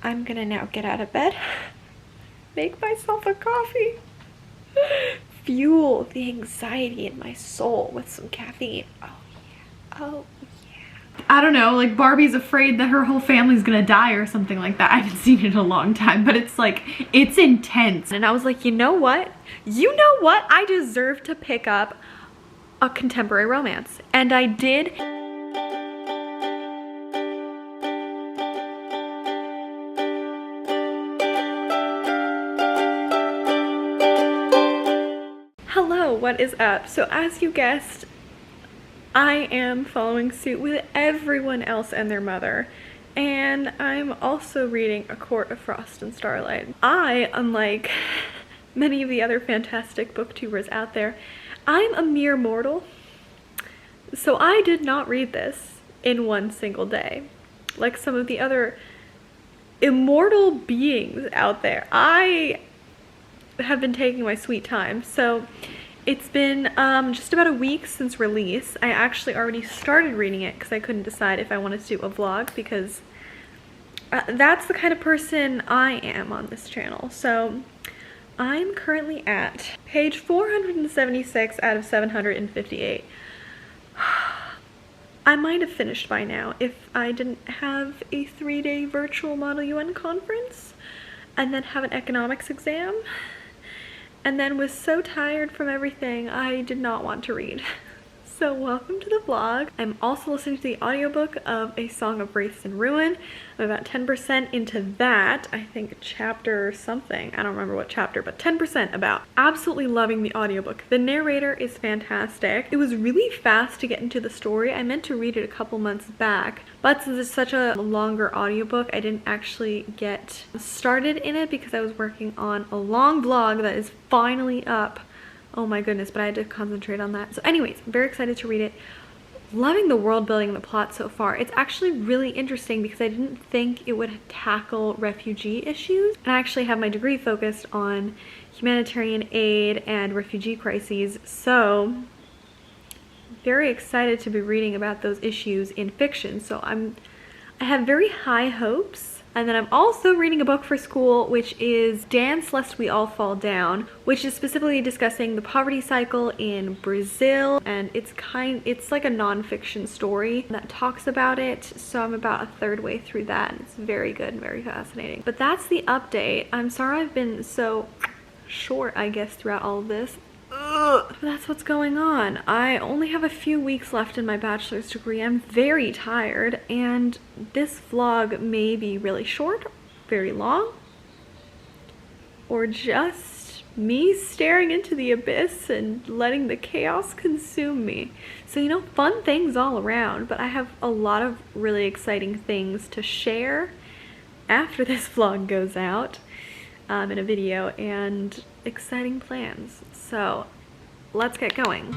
I'm gonna now get out of bed, make myself a coffee, fuel the anxiety in my soul with some caffeine. Oh yeah, oh yeah. I don't know, like Barbie's afraid that her whole family's gonna die or something like that. I haven't seen it in a long time, but it's like, it's intense. And I was like, you know what? You know what? I deserve to pick up a contemporary romance. And I did. Hello, what is up? So as you guessed, I am following suit with everyone else and their mother. And I'm also reading A Court of Frost and Starlight. I, unlike many of the other fantastic booktubers out there, I'm a mere mortal. So I did not read this in one single day. Like some of the other immortal beings out there. I have been taking my sweet time. So it's been just about a week since release. I actually already started reading it because I couldn't decide if I wanted to do a vlog, because that's the kind of person I am on this channel. So I'm currently at page 476 out of 758. I might have finished by now if I didn't have a 3-day virtual Model UN conference and then have an economics exam, and then was so tired from everything I did not want to read. So welcome to the vlog. I'm also listening to the audiobook of A Song of Wraiths and Ruin. I'm about 10% into that. I think chapter something. I don't remember what chapter, but 10% about. Absolutely loving the audiobook. The narrator is fantastic. It was really fast to get into the story. I meant to read it a couple months back, but since it's such a longer audiobook, I didn't actually get started in it because I was working on a long vlog that is finally up. Oh my goodness, but I had to concentrate on that. So anyways, I'm very excited to read it. Loving the world building and the plot so far. It's actually really interesting because I didn't think it would tackle refugee issues. And I actually have my degree focused on humanitarian aid and refugee crises. So very excited to be reading about those issues in fiction. So I have very high hopes. And then I'm also reading a book for school, which is Dance Lest We All Fall Down, which is specifically discussing the poverty cycle in Brazil. And it's like a nonfiction story that talks about it. So I'm about a third way through that, and it's very good and very fascinating. But that's the update. I'm sorry I've been so short, I guess, throughout all of this. But that's what's going on. I only have a few weeks left in my bachelor's degree. I'm very tired, and this vlog may be really short, very long, or just me staring into the abyss and letting the chaos consume me. So, you know, fun things all around, but I have a lot of really exciting things to share after this vlog goes out in a video, and exciting plans. So let's get going.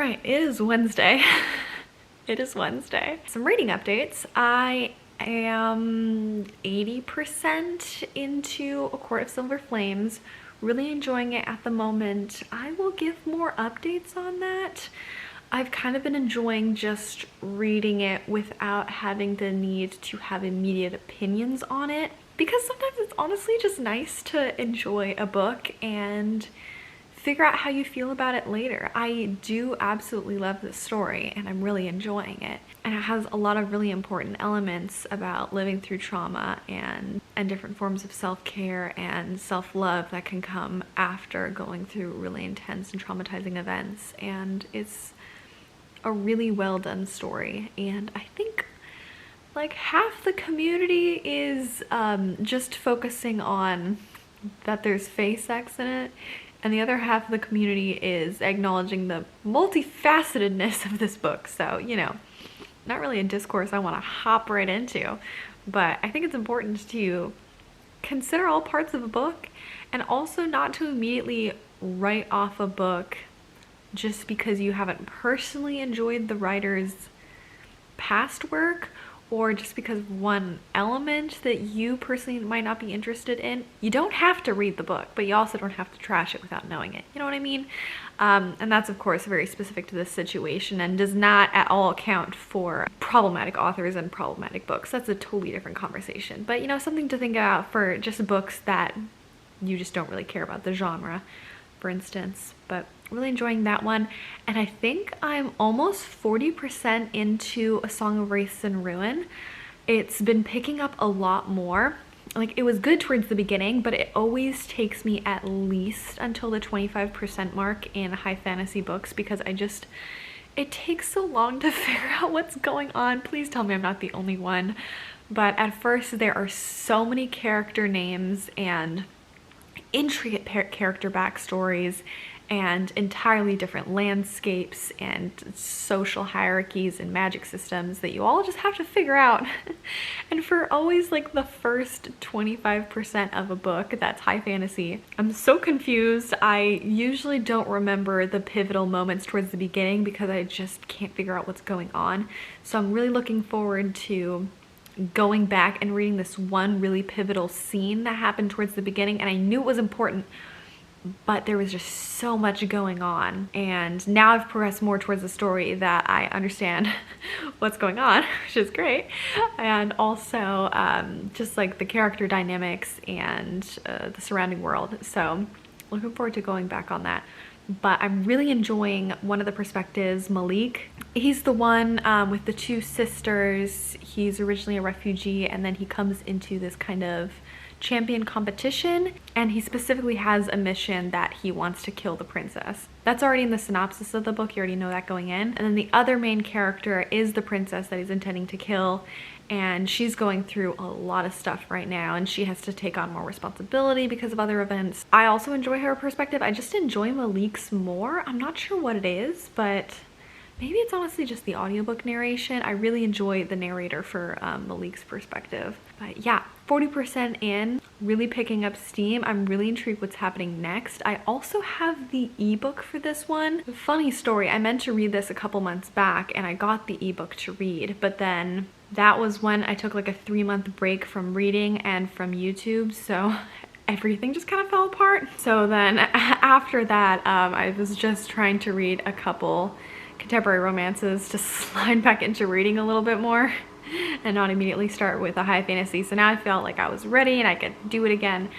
It is Wednesday. It is Wednesday. Some reading updates. I am 80% into A Court of Silver Flames. Really enjoying it at the moment. I will give more updates on that. I've kind of been enjoying just reading it without having the need to have immediate opinions on it, because sometimes it's honestly just nice to enjoy a book and figure out how you feel about it later. I do absolutely love this story, and I'm really enjoying it. And it has a lot of really important elements about living through trauma and different forms of self-care and self-love that can come after going through really intense and traumatizing events. And it's a really well done story. And I think like half the community is just focusing on that there's fey sex in it, and the other half of the community is acknowledging the multifacetedness of this book. So, you know, not really a discourse I want to hop right into, but I think it's important to consider all parts of a book, and also not to immediately write off a book just because you haven't personally enjoyed the writer's past work, or just because of one element that you personally might not be interested in. You don't have to read the book, but you also don't have to trash it without knowing it. You know what I mean? And that's, of course, very specific to this situation and does not at all account for problematic authors and problematic books. That's a totally different conversation. But, you know, something to think about for just books that you just don't really care about the genre, for instance. But really enjoying that one, and I think I'm almost 40% into A Song of Wraiths and Ruin. It's been picking up a lot more. Like, it was good towards the beginning, but it always takes me at least until the 25% mark in high fantasy books, because it takes so long to figure out what's going on. Please tell me I'm not the only one. But at first there are so many character names and intricate character backstories and entirely different landscapes and social hierarchies and magic systems that you all just have to figure out. And for always like the first 25% of a book that's high fantasy, I'm so confused. I usually don't remember the pivotal moments towards the beginning because I just can't figure out what's going on. So I'm really looking forward to going back and reading this one really pivotal scene that happened towards the beginning, and I knew it was important, but there was just so much going on, and now I've progressed more towards the story that I understand what's going on, which is great. And also just like the character dynamics and the surrounding world. So looking forward to going back on that. But I'm really enjoying one of the perspectives, Malik. He's the one with the two sisters. He's originally a refugee, and then he comes into this kind of champion competition, and he specifically has a mission that he wants to kill the princess. That's already in the synopsis of the book. You already know that going in. And then the other main character is the princess that he's intending to kill, and she's going through a lot of stuff right now, and she has to take on more responsibility because of other events. I also enjoy her perspective. I just enjoy Malik's more. I'm not sure what it is, but maybe it's honestly just the audiobook narration. I really enjoy the narrator for Malik's perspective. But yeah, 40% in, really picking up steam. I'm really intrigued what's happening next. I also have the ebook for this one. Funny story, I meant to read this a couple months back and I got the ebook to read, but then that was when I took like a 3-month break from reading and from YouTube, so everything just kind of fell apart. So then after that, I was just trying to read a couple contemporary romances to slide back into reading a little bit more and not immediately start with a high fantasy. So now I felt like I was ready and I could do it again.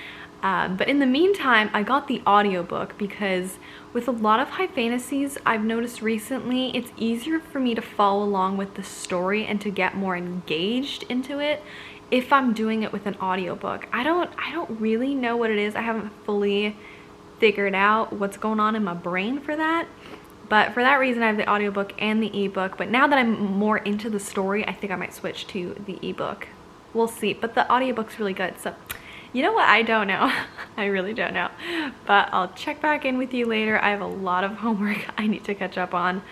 But in the meantime, I got the audiobook because with a lot of high fantasies I've noticed recently, it's easier for me to follow along with the story and to get more engaged into it if I'm doing it with an audiobook. I don't really know what it is. I haven't fully figured out what's going on in my brain for that. But for that reason, I have the audiobook and the ebook. But now that I'm more into the story, I think I might switch to the ebook. We'll see. But the audiobook's really good. So you know what? I don't know. I really don't know. But I'll check back in with you later. I have a lot of homework I need to catch up on.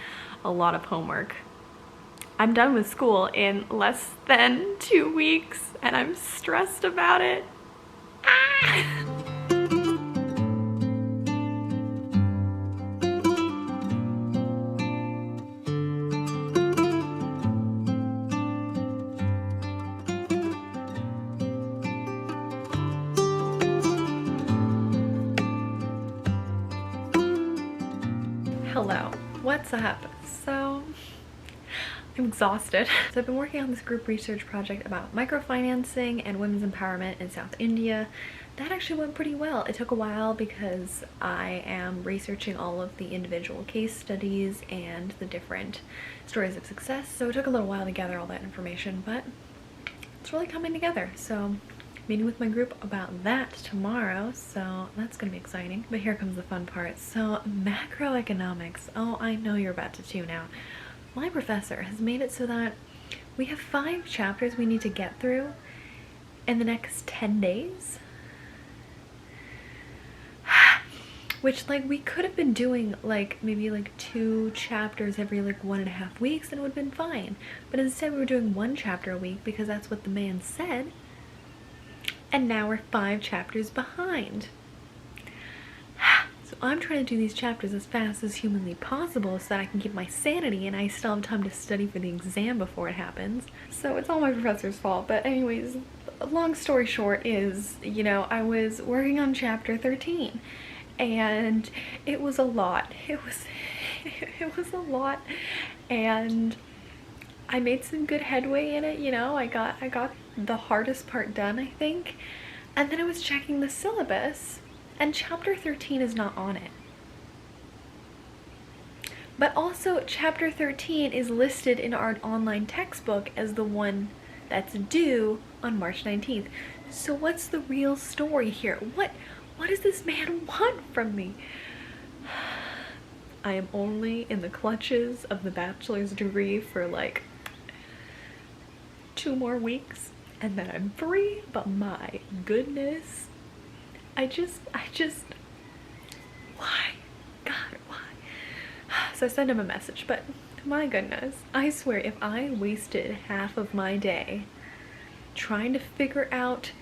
A lot of homework. I'm done with school in less than 2 weeks and I'm stressed about it. Ah! Hello, what's up? So I'm exhausted. So I've been working on this group research project about microfinancing and women's empowerment in South India. That actually went pretty well. It took a while because I am researching all of the individual case studies and the different stories of success. So it took a little while to gather all that information, but it's really coming together. So meeting with my group about that tomorrow, so that's gonna be exciting. But here comes the fun part. So macroeconomics, oh, I know you're about to tune out. My professor has made it so that we have 5 chapters we need to get through in the next 10 days. which like we could have been doing like maybe like 2 chapters every like 1.5 weeks and it would have been fine, but instead we were doing 1 chapter a week because that's what the man said, and now we're 5 chapters behind. So I'm trying to do these chapters as fast as humanly possible so that I can keep my sanity and I still have time to study for the exam before it happens. So it's all my professor's fault. But anyways, long story short is, you know, I was working on chapter 13 and it was a lot. It was a lot, and I made some good headway in it, you know. I got the hardest part done, I think. And then I was checking the syllabus and chapter 13 is not on it. But also chapter 13 is listed in our online textbook as the one that's due on March 19th. So what's the real story here? What does this man want from me? I am only in the clutches of the bachelor's degree for like 2 more weeks and then I'm free, but my goodness, I just, why? God, why? So I sent him a message, but my goodness, I swear if I wasted half of my day trying to figure out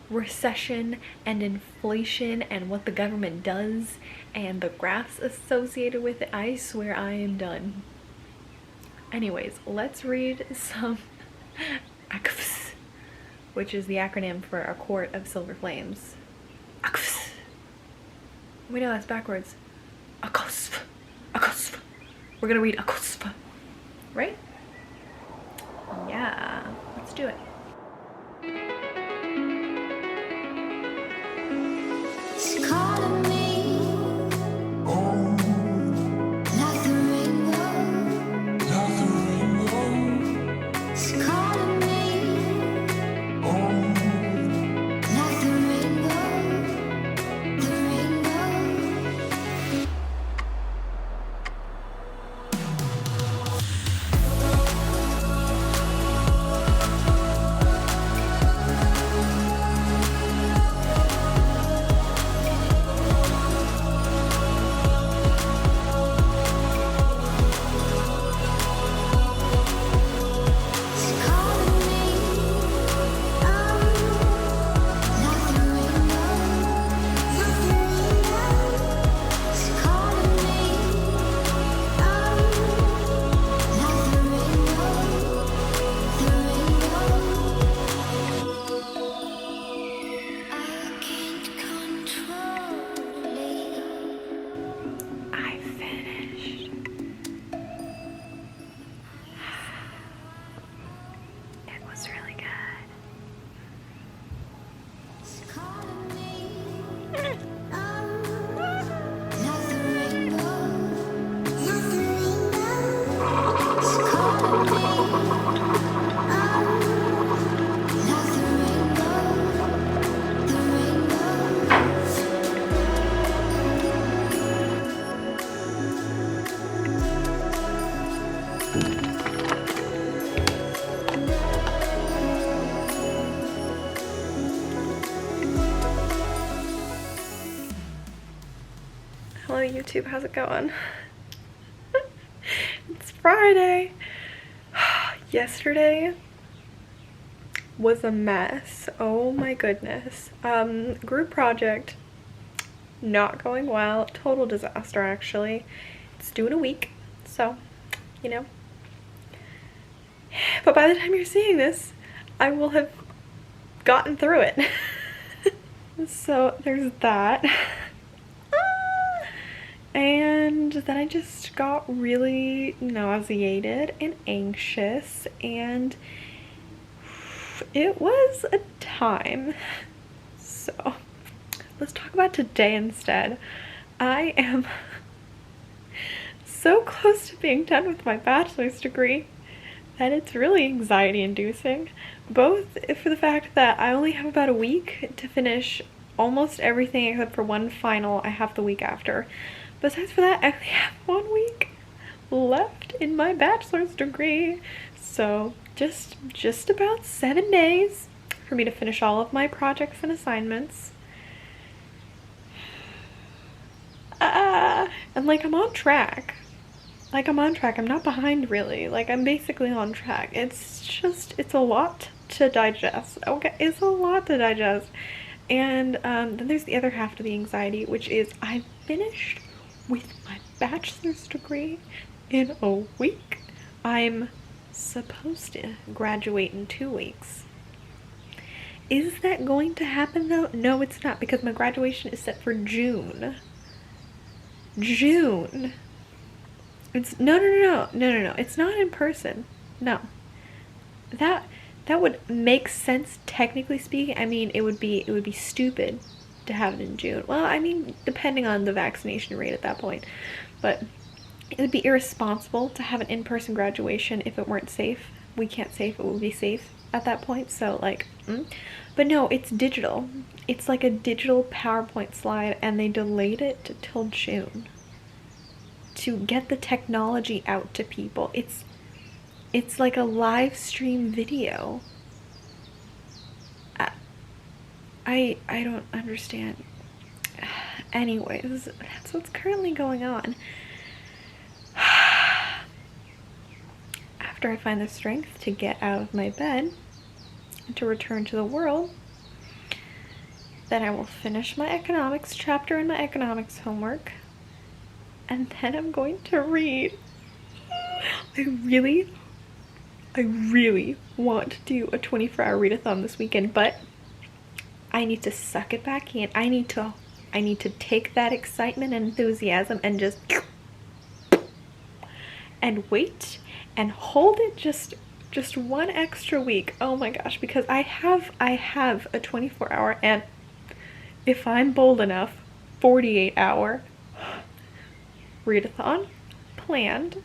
recession and inflation and what the government does and the graphs associated with it, I swear I am done. Anyways, let's read some ACFS, which is the acronym for A Court of Silver Flames. ACFS. We know that's backwards. ACOSF. ACOSF. We're gonna read ACOSF, right? Yeah, let's do it. She's calling me, like the rainbow. She's calling me, like the rainbow. The rainbow. She's calling me, like the rainbow. She's calling me, like the rainbow. The rainbow. I can't control it. I finished. It was really good. She's calling me, like the rainbow. She's calling me, like the rainbow. The rainbow. Hello YouTube, how's it going? It's Friday. Yesterday was a mess. Oh my goodness. Group project not going well. Total disaster actually. It's due in a week, so you know. But by the time you're seeing this, I will have gotten through it. So there's that. And then I just got really nauseated and anxious, and it was a time. So let's talk about today instead. I am so close to being done with my bachelor's degree that it's really anxiety inducing, both for the fact that I only have about a week to finish almost everything except for one final I have the week after. Besides for that, I only have 1 week left in my bachelor's degree. So just about 7 days for me to finish all of my projects and assignments. And like I'm on track. I'm not behind really. Like I'm basically on track. It's a lot to digest. Okay, it's a lot to digest. And then there's the other half of the anxiety, which is I finished with my bachelor's degree in a week. I'm supposed to graduate in 2 weeks. Is that going to happen though? No, it's not, because my graduation is set for June. June. It's no. It's not in person. No. That would make sense technically speaking. I mean, it would be stupid to have it in June. Well, I mean, depending on the vaccination rate at that point. But it would be irresponsible to have an in-person graduation if it weren't safe. We can't say if it would be safe at that point. So like, but no, it's digital. It's like a digital PowerPoint slide, and they delayed it till June to get the technology out to people. It's like a live stream video. I don't understand. Anyways, that's what's currently going on. After I find the strength to get out of my bed and to return to the world, then I will finish my economics chapter and my economics homework, and then I'm going to read. I really want to do a 24-hour readathon this weekend, but I need to suck it back in. I need to take that excitement and enthusiasm and just and wait and hold it just one extra week. Oh my gosh, because I have a 24-hour and, if I'm bold enough, 48-hour readathon planned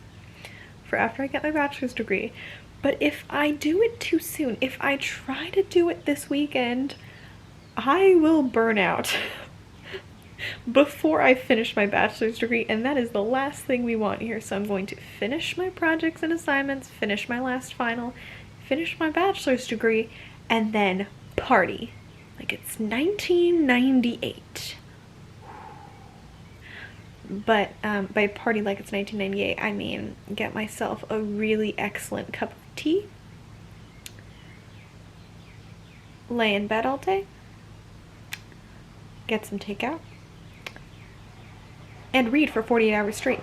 for after I get my bachelor's degree. But if I do it too soon, if I try to do it this weekend, I will burn out before I finish my bachelor's degree, and that is the last thing we want here. So I'm going to finish my projects and assignments, finish my last final, finish my bachelor's degree, and then party like it's 1998. But by party like it's 1998, I mean get myself a really excellent cup of tea, lay in bed all day, get some takeout, and read for 48 hours straight.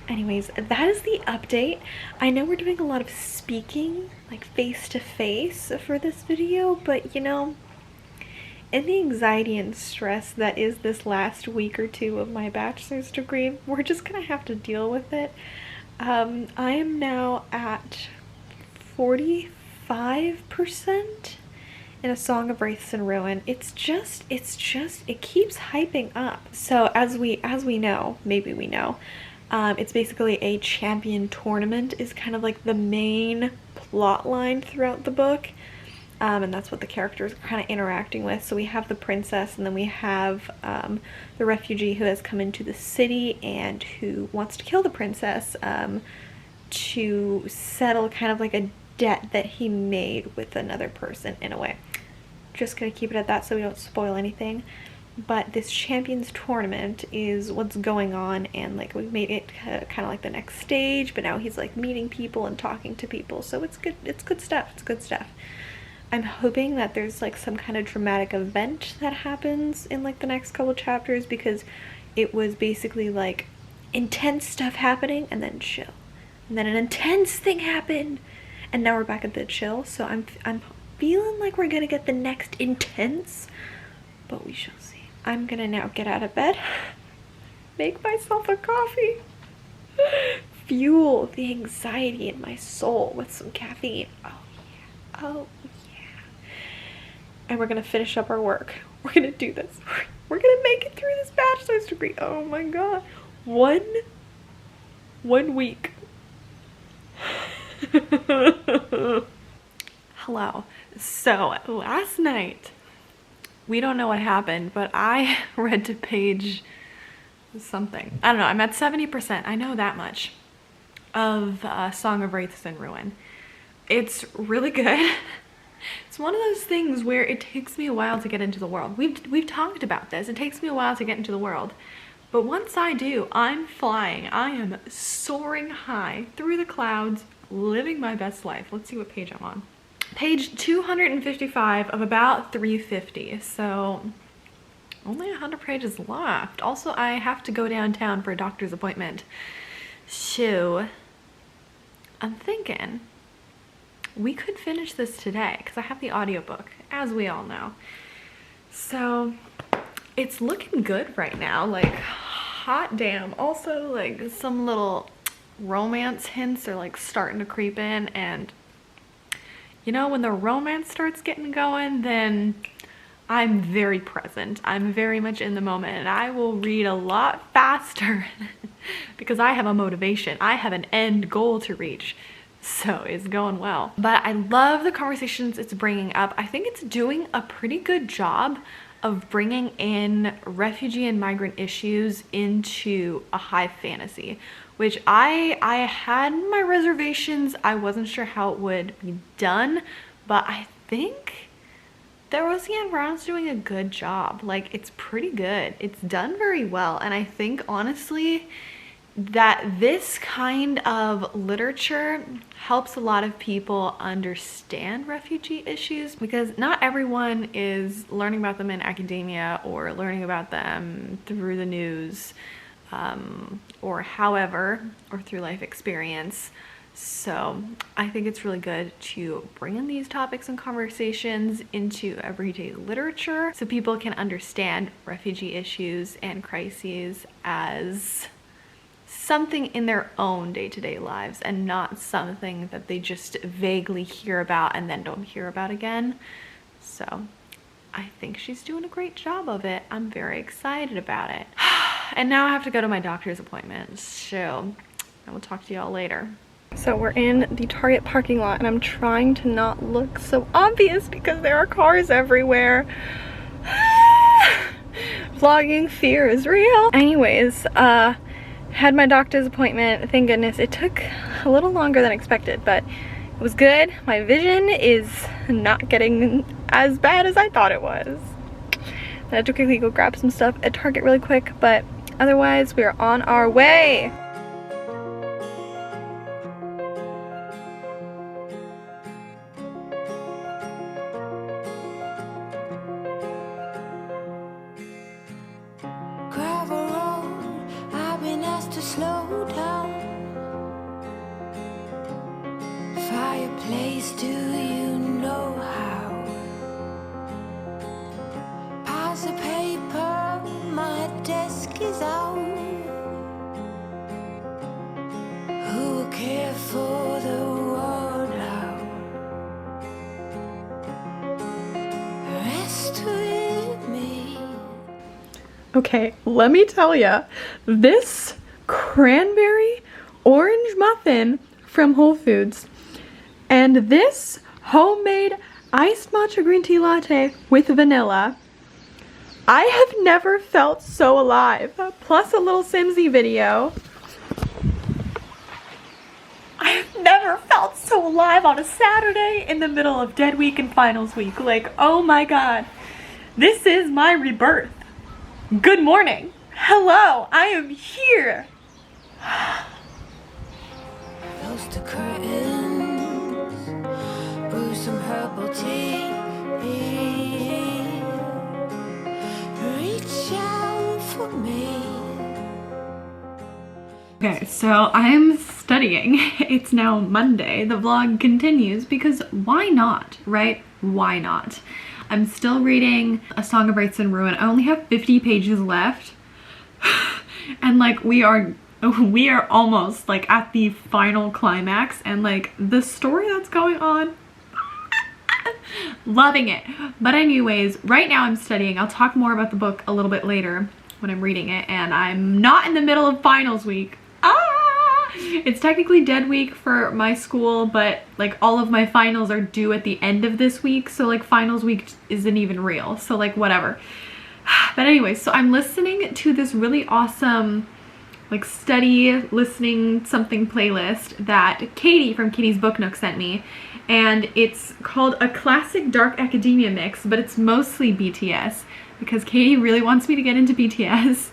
Anyways, that is the update. I know we're doing a lot of speaking, like face to face for this video, but you know, in the anxiety and stress that is this last week or two of my bachelor's degree, we're just gonna have to deal with it. I am now at 45% in A Song of Wraiths and Ruin. It keeps hyping up. So as we know, maybe we know, it's basically a champion tournament is kind of like the main plot line throughout the book. And that's what the characters are kind of interacting with. So we have the princess, and then we have the refugee who has come into the city and who wants to kill the princess to settle kind of like a debt that he made with another person in a way. Just gonna keep it at that so we don't spoil anything. But this champions tournament is what's going on, and like we've made it kind of like the next stage, but now he's like meeting people and talking to people. So it's good stuff. It's good stuff. I'm hoping that there's like some kind of dramatic event that happens in like the next couple chapters, because it was basically like intense stuff happening and then chill, and then an intense thing happened and now we're back at the chill. So I'm feeling like we're gonna get the next intense, but we shall see. I'm gonna now get out of bed, make myself a coffee, fuel the anxiety in my soul with some caffeine. Oh yeah. And we're gonna finish up our work. We're gonna do this. We're gonna make it through this bachelor's degree. Oh my god. One week. Hello. So last night, we don't know what happened, but I read to page something. I don't know. I'm at 70%. I know that much of Song of Wraiths and Ruin. It's really good. It's one of those things where it takes me a while to get into the world. We've talked about this. It takes me a while to get into the world. But once I do, I'm flying. I am soaring high through the clouds, living my best life. Let's see what page I'm on. Page 255 of about 350. So only 100 pages left. Also, I have to go downtown for a doctor's appointment. So I'm thinking we could finish this today because I have the audiobook, as we all know. So it's looking good right now, like hot damn. Also, like some little romance hints are like starting to creep in, and you know, when the romance starts getting going, then I'm very present. I'm very much in the moment, and I will read a lot faster because I have a motivation. I have an end goal to reach. So it's going well. But I love the conversations it's bringing up. I think it's doing a pretty good job of bringing in refugee and migrant issues into a high fantasy, which I had my reservations. I wasn't sure how it would be done, but I think that Roseanne Brown's doing a good job. Like, it's pretty good. It's done very well. And I think, honestly, that this kind of literature helps a lot of people understand refugee issues, because not everyone is learning about them in academia or learning about them through the news, or however, or through life experience. So I think it's really good to bring in these topics and conversations into everyday literature so people can understand refugee issues and crises as something in their own day-to-day lives and not something that they just vaguely hear about and then don't hear about again. So I think she's doing a great job of it. I'm very excited about it. And now I have to go to my doctor's appointment, so I will talk to y'all later. So we're in the Target parking lot, and I'm trying to not look so obvious because there are cars everywhere. Vlogging fear is real. Anyways, had my doctor's appointment. Thank goodness. It took a little longer than expected, but it was good. My vision is not getting as bad as I thought it was. I had to quickly go grab some stuff at Target really quick, but otherwise we are on our way. Gravel road, I've been asked to slow down. Fireplace, do you know how? Piles of paper, my desk is out. Who will care for the world out? Rest with me. Okay, let me tell ya, this cranberry orange muffin from Whole Foods and this homemade iced matcha green tea latte with vanilla, I have never felt so alive. Plus a little Simsy video. I have never felt so alive on a Saturday in the middle of dead week and finals week. Like, oh my god, this is my rebirth. Good morning. Hello, I am here. Close the curtains, brew some herbal tea. Reach out for me. Okay, so I'm studying. It's now Monday. The vlog continues because why not, right? Why not? I'm still reading A Song of Rights and Ruin. I only have 50 pages left. And like we are almost like at the final climax, and like the story that's going on, loving it. But anyways, right now I'm studying. I'll talk more about the book a little bit later when I'm reading it, and I'm not in the middle of finals week. It's technically dead week for my school, but like all of my finals are due at the end of this week, so like finals week isn't even real, so like whatever. But anyway, so I'm listening to this really awesome like study listening something playlist that Katie from Katie's Book Nook sent me, and it's called A Classic Dark Academia Mix, but it's mostly BTS because Katie really wants me to get into BTS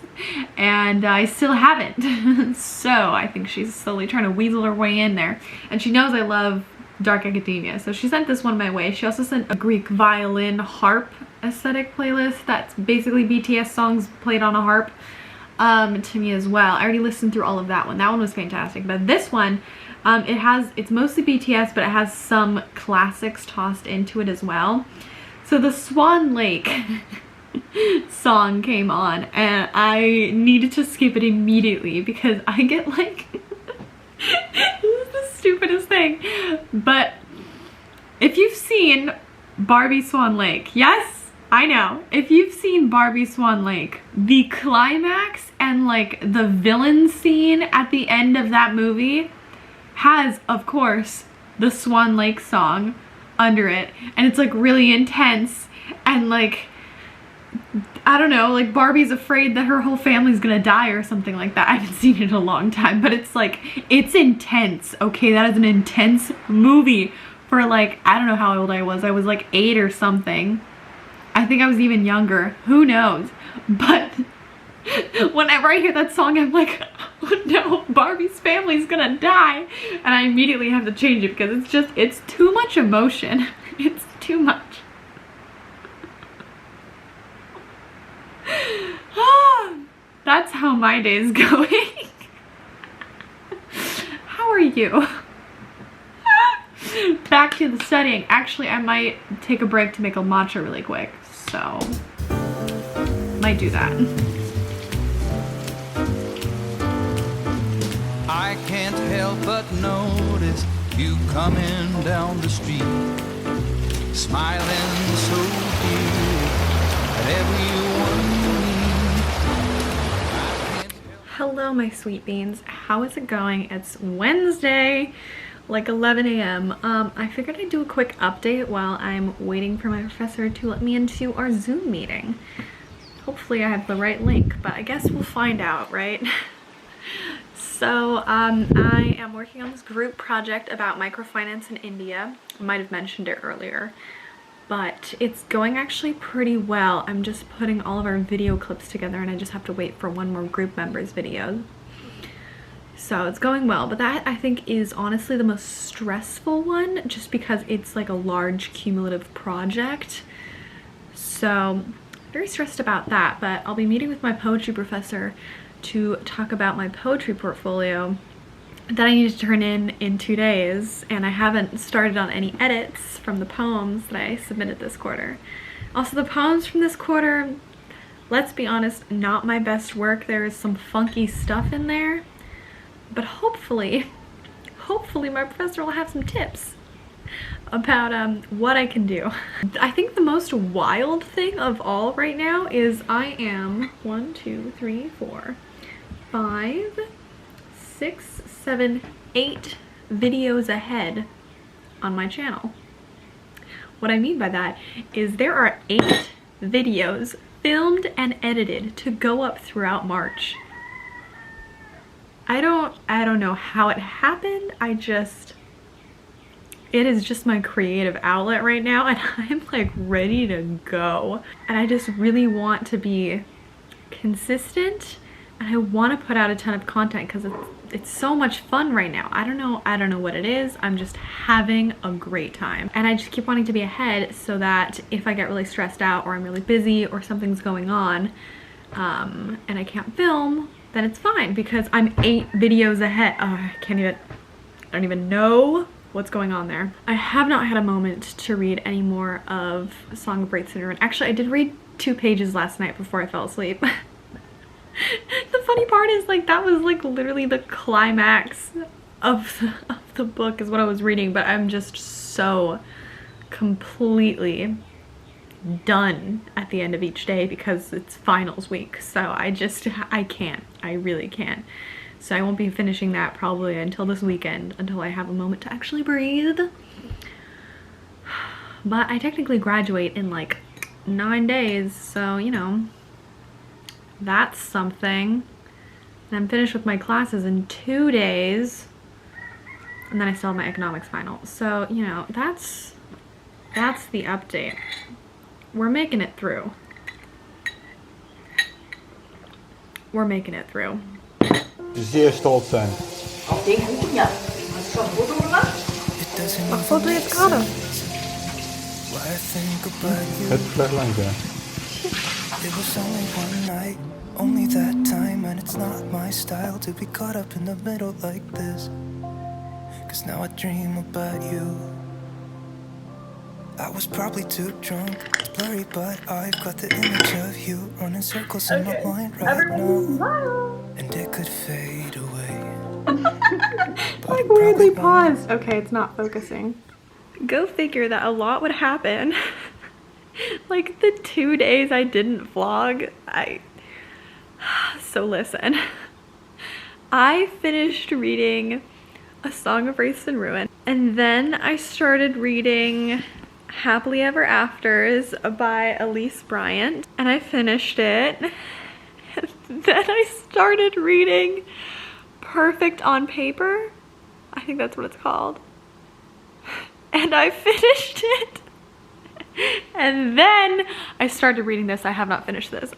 and I still haven't. So I think she's slowly trying to weasel her way in there, and she knows I love Dark Academia, so she sent this one my way. She also sent a Greek violin harp aesthetic playlist that's basically BTS songs played on a harp to me as well. I already listened through all of that one. That one was fantastic, but this one it's mostly BTS, but it has some classics tossed into it as well. So the Swan Lake song came on and I needed to skip it immediately because I get like this is the stupidest thing, but if you've seen Barbie Swan Lake, yes, I know, if you've seen Barbie Swan Lake, the climax and like the villain scene at the end of that movie has, of course, the Swan Lake song under it, and it's like really intense, and like, I don't know, like Barbie's afraid that her whole family's gonna die or something like that. I haven't seen it in a long time, but it's like, it's intense, okay? That is an intense movie for like, I don't know how old I was like 8 or something. I think I was even younger, who knows? But whenever I hear that song, I'm like, oh no, Barbie's family's gonna die. And I immediately have to change it because it's too much emotion. It's too much. That's how my day's going. How are you? Back to the studying. Actually, I might take a break to make a matcha really quick. So, might do that. I can't help but notice you coming down the street, smiling so cute at everyone you meet. Hello, my sweet beans. How is it going? It's Wednesday, like 11 a.m. I figured I'd do a quick update while I'm waiting for my professor to let me into our Zoom meeting. Hopefully I have the right link, but I guess we'll find out, right? So I am working on this group project about microfinance in India. I might have mentioned it earlier, but it's going actually pretty well. I'm just putting all of our video clips together and I just have to wait for one more group member's video. So it's going well, but that I think is honestly the most stressful one just because it's like a large cumulative project. So very stressed about that, but I'll be meeting with my poetry professor to talk about my poetry portfolio that I need to turn in 2 days, and I haven't started on any edits from the poems that I submitted this quarter. Also, the poems from this quarter, let's be honest, not my best work. There is some funky stuff in there, but hopefully my professor will have some tips about what I can do. I think the most wild thing of all right now is I am 1, 2, 3, 4, 5, 6, 7, 8 videos ahead on my channel. What I mean by that is there are 8 videos filmed and edited to go up throughout March. I don't know how it happened. It is just my creative outlet right now, and I'm like ready to go. And I just really want to be consistent, and I want to put out a ton of content because it's so much fun right now. I don't know what it is. I'm just having a great time, and I just keep wanting to be ahead so that if I get really stressed out or I'm really busy or something's going on and I can't film, then it's fine because I'm 8 videos ahead. I don't even know what's going on there. I have not had a moment to read any more of Song of Bright Cinnamon. Actually, I did read 2 pages last night before I fell asleep. The funny part is like that was like literally the climax of the book is what I was reading, but I'm just so completely done at the end of each day because it's finals week. So I really can't. So I won't be finishing that probably until this weekend, until I have a moment to actually breathe. But I technically graduate in like 9 days, so you know, that's something. And I'm finished with my classes in 2 days. And then I still have my economics final. So, you know, that's the update. We're making it through. We're making it through. Zeer stolz zijn. Wat doe je het kader? Het verlang, ja. It was only one night, only that time, and it's not my style to be caught up in the middle like this. 'Cause now I dream about you. I was probably too drunk, it's blurry, but I've got the image of you running circles in my mind right now. And it could fade away. I weirdly paused. Okay, it's not focusing. Go figure that a lot would happen. Like the 2 days I didn't vlog, so listen. I finished reading A Song of Wraiths and Ruin, and then I started reading Happily Ever Afters by Elise Bryant, and I finished it. Then I started reading Perfect on Paper. I think that's what it's called. And I finished it. And then I started reading this. I have not finished this.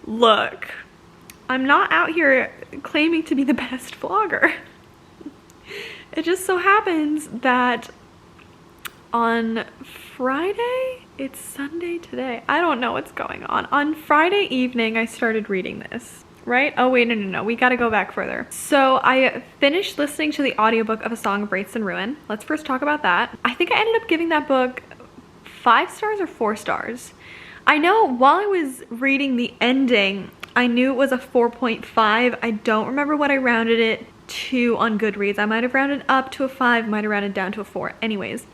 Look, I'm not out here claiming to be the best vlogger. It just so happens that on Friday, it's Sunday today. I don't know what's going on. On Friday evening, I started reading this, right? Oh wait, no, we gotta go back further. So I finished listening to the audiobook of A Song of Wraiths and Ruin. Let's first talk about that. I think I ended up giving that book 5 stars or 4 stars. I know while I was reading the ending, I knew it was a 4.5. I don't remember what I rounded it to on Goodreads. I might have rounded up to a 5, might have rounded down to a 4. Anyways,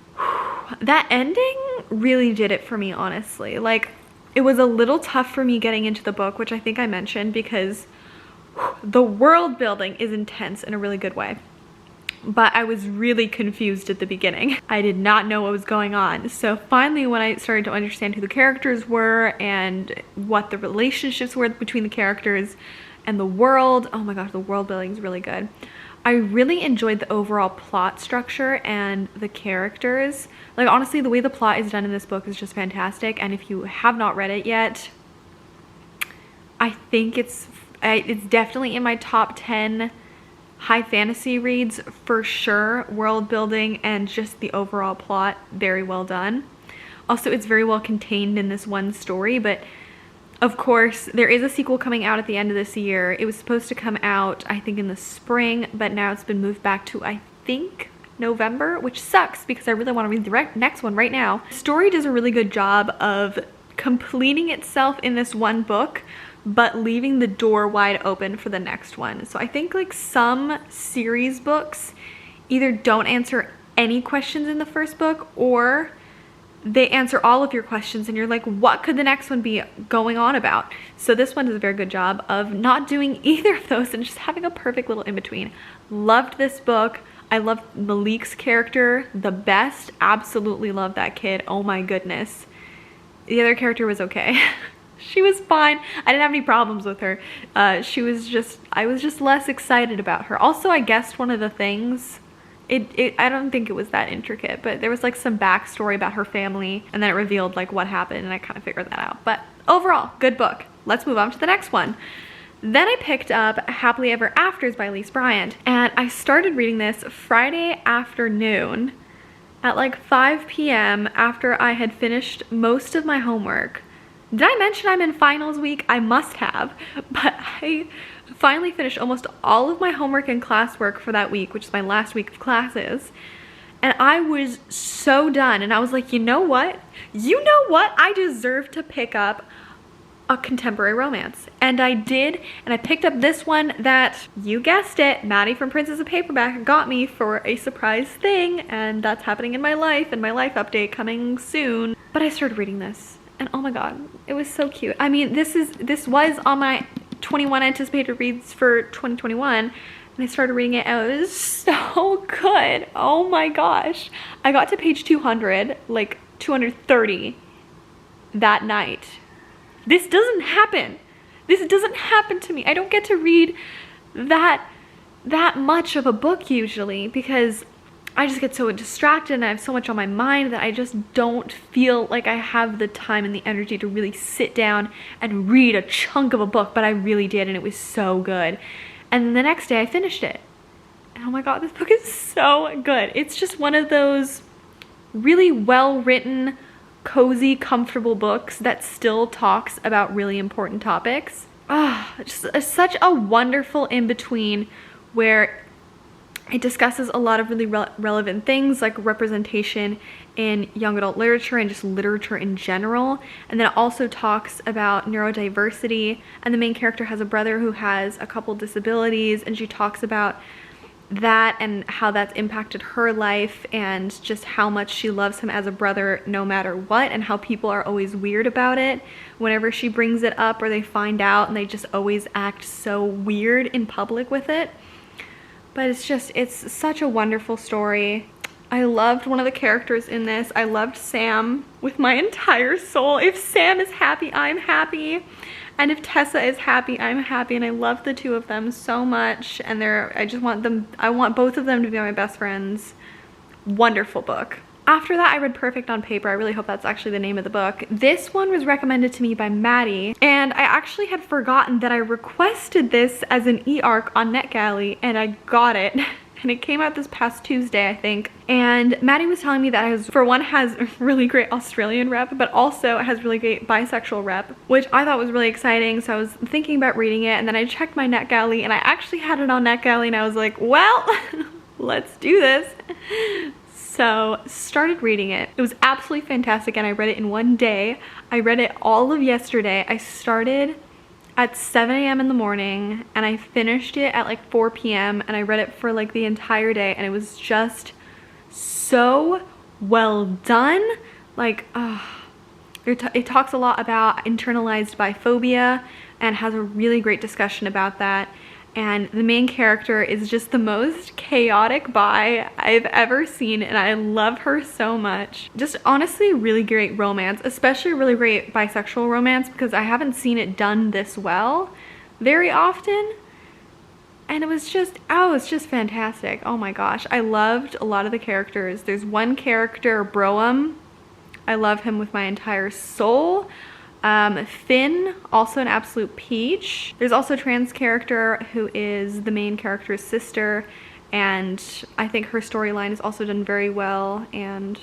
that ending really did it for me, honestly. Like, it was a little tough for me getting into the book, which I think I mentioned, because the world building is intense in a really good way. But I was really confused at the beginning. I did not know what was going on. So finally, when I started to understand who the characters were and what the relationships were between the characters and the world, oh my gosh, the world building is really good. I really enjoyed the overall plot structure and the characters. Like, honestly, the way the plot is done in this book is just fantastic. And if you have not read it yet, I think it's definitely in my top 10 high fantasy reads for sure. World building and just the overall plot, very well done. Also, it's very well contained in this one story, but of course there is a sequel coming out at the end of this year. It was supposed to come out, I think, in the spring, but now it's been moved back to, I think, November, which sucks because I really want to read the next one right now. The story does a really good job of completing itself in this one book, but leaving the door wide open for the next one. So I think, like, some series books either don't answer any questions in the first book, or they answer all of your questions and you're like, what could the next one be going on about? So this one does a very good job of not doing either of those and just having a perfect little in-between. Loved this book. I loved Malik's character the best. Absolutely loved that kid. Oh my goodness. The other character was okay. She was fine. I didn't have any problems with her. I was just less excited about her. Also, I guessed one of the things. I don't think it was that intricate, but there was like some backstory about her family, and then it revealed like what happened, and I kind of figured that out. But overall, good book. Let's move on to the next one. Then I picked up Happily Ever Afters by Elise Bryant, and I started reading this Friday afternoon at like 5 p.m. after I had finished most of my homework. Did I mention I'm in finals week? I must have, but I finally finished almost all of my homework and classwork for that week, which is my last week of classes, and I was so done. And I was like, you know what? I deserve to pick up a contemporary romance. And I did, and I picked up this one that, you guessed it, Maddie from Princess of Paperback got me for a surprise thing, and that's happening in my life, and my life update coming soon. But I started reading this, and oh my god, it was so cute. I mean, this was on my 21 anticipated reads for 2021, and I started reading it, and it was so good. Oh my gosh. I got to page 200, like 230 that night. This doesn't happen. This doesn't happen to me. I don't get to read that that much of a book usually, because I just get so distracted and I have so much on my mind that I just don't feel like I have the time and the energy to really sit down and read a chunk of a book, but I really did, and it was so good. And the next day I finished it. And oh my god, this book is so good. It's just one of those really well-written, cozy, comfortable books that still talks about really important topics. Just such a wonderful in-between where it discusses a lot of really relevant things like representation in young adult literature and just literature in general. And then it also talks about neurodiversity, and the main character has a brother who has a couple disabilities, and she talks about that and how that's impacted her life and just how much she loves him as a brother no matter what, and how people are always weird about it whenever she brings it up or they find out, and they just always act so weird in public with it. But it's such a wonderful story. I loved one of the characters in this. I loved Sam with my entire soul. If Sam is happy, I'm happy. And if Tessa is happy, I'm happy. And I love the two of them so much. And I want both of them to be my best friends. Wonderful book. After that, I read Perfect on Paper. I really hope that's actually the name of the book. This one was recommended to me by Maddie, and I actually had forgotten that I requested this as an e-arc on NetGalley, and I got it. And it came out this past Tuesday, I think. And Maddie was telling me that has really great Australian rep, but also it has really great bisexual rep, which I thought was really exciting. So I was thinking about reading it, and then I checked my NetGalley, and I actually had it on NetGalley, and I was like, well, let's do this. So started reading it. It was absolutely fantastic, and I read it in one day. I read it all of yesterday. I started at 7 a.m. in the morning, and I finished it at like 4 p.m. and I read it for like the entire day, and it was just so well done. Like, it talks a lot about internalized biphobia and has a really great discussion about that. And the main character is just the most chaotic bi I've ever seen, and I love her so much. Just honestly really great romance, especially really great bisexual romance, because I haven't seen it done this well very often. And it was just, it's just fantastic. Oh my gosh, I loved a lot of the characters. There's one character, Broam. I love him with my entire soul. Finn, also an absolute peach. There's also a trans character who is the main character's sister, and I think her storyline is also done very well, and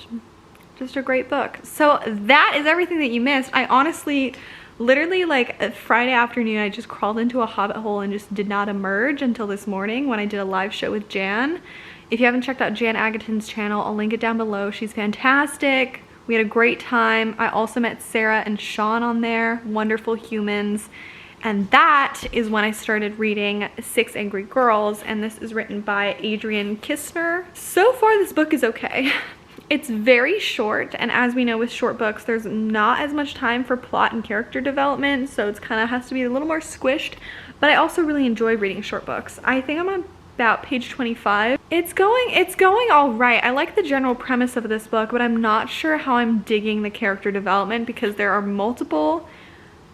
just a great book. So that is everything that you missed. I honestly, literally like Friday afternoon, I just crawled into a hobbit hole and just did not emerge until this morning when I did a live show with Jan. If you haven't checked out Jan Agaton's channel, I'll link it down below. She's fantastic. We had a great time. I also met Sarah and Sean on there, wonderful humans. And that is when I started reading 6 Angry Girls, and this is written by Adrian Kistner. So far, this book is okay. It's very short, and as we know with short books, there's not as much time for plot and character development, so it's kind of has to be a little more squished, but I also really enjoy reading short books. I think I'm on about page 25. It's going all right. I like the general premise of this book, but I'm not sure how I'm digging the character development because there are multiple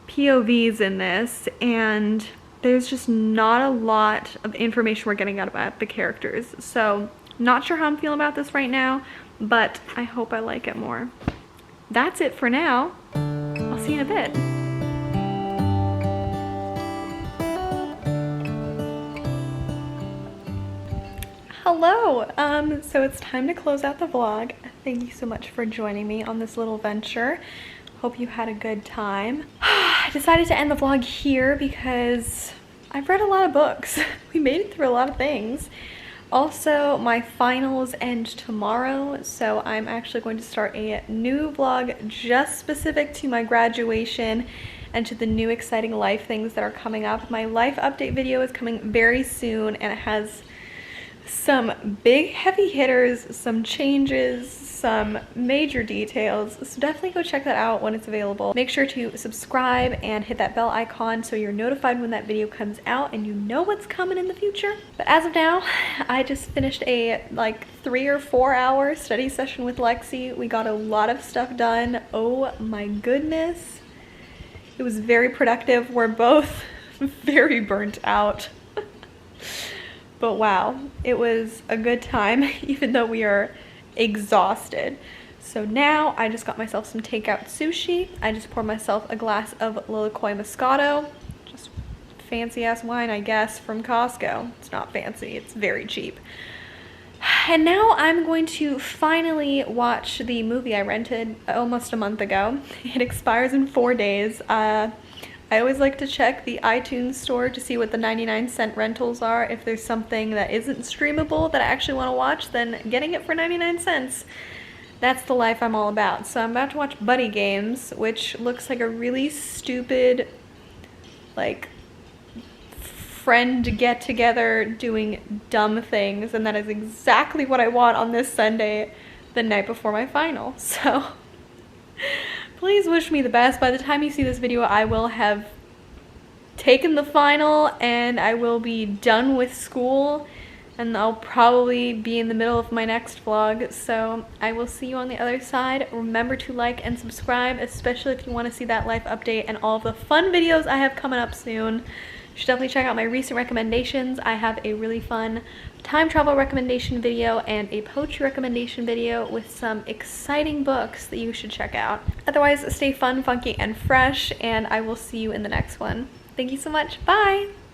POVs in this, and there's just not a lot of information we're getting out about the characters. So not sure how I'm feeling about this right now, but I hope I like it more. That's it for now. I'll see you in a bit. Hello, so it's time to close out the vlog. Thank you so much for joining me on this little venture. Hope you had a good time. I decided to end the vlog here because I've read a lot of books. We made it through a lot of things. Also, my finals end tomorrow, so I'm actually going to start a new vlog just specific to my graduation and to the new exciting life things that are coming up. My life update video is coming very soon, and it has some big heavy hitters, some changes, some major details, so definitely go check that out when it's available. Make sure to subscribe and hit that bell icon so you're notified when that video comes out and you know what's coming in the future. But as of now, I just finished a like 3 or 4 hour study session with Lexi. We got a lot of stuff done. Oh my goodness, it was very productive. We're both very burnt out. But wow, it was a good time, even though we are exhausted. So now I just got myself some takeout sushi. I just poured myself a glass of Lilikoi Moscato, just fancy ass wine, I guess, from Costco. It's not fancy, it's very cheap. And now I'm going to finally watch the movie I rented almost a month ago. It expires in 4 days. I always like to check the iTunes store to see what the 99-cent rentals are. If there's something that isn't streamable that I actually want to watch, then getting it for 99 cents. That's the life I'm all about. So I'm about to watch Buddy Games, which looks like a really stupid, like, friend get-together doing dumb things, and that is exactly what I want on this Sunday, the night before my final. So please wish me the best. By the time you see this video, I will have taken the final and I will be done with school, and I'll probably be in the middle of my next vlog. So I will see you on the other side. Remember to like and subscribe, especially if you want to see that life update and all of the fun videos I have coming up soon. You should definitely check out my recent recommendations. I have a really fun time travel recommendation video and a poetry recommendation video with some exciting books that you should check out. Otherwise, stay fun, funky, and fresh, and I will see you in the next one. Thank you so much. Bye!